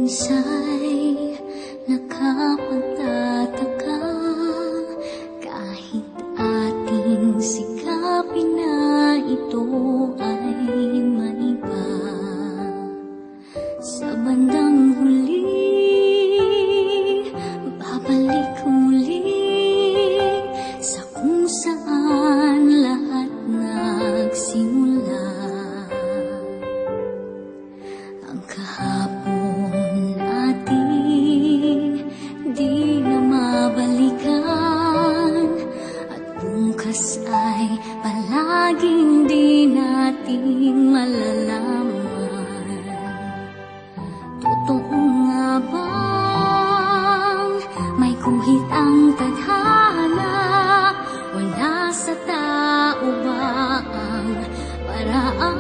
minsa'y nakapagtataka kahit ating sikapin na ito ay maiba. Sa bandang huli, babalik muli sa kung saan lahat nagsimula. Ang kahapon natin di na mabalikan, at bukas ay palaging di natin malalaman. Totoo nga bang may guhit ang tadhana, o nasa tao ba ang paraan?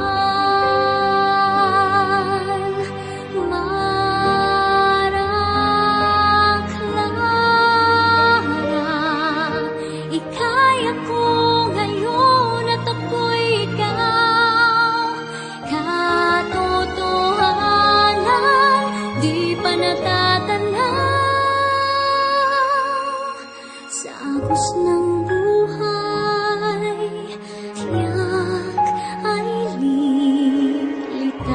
Sa agos ng buhay, tiyak ay lilitaw.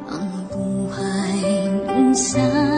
Ang buhay minsan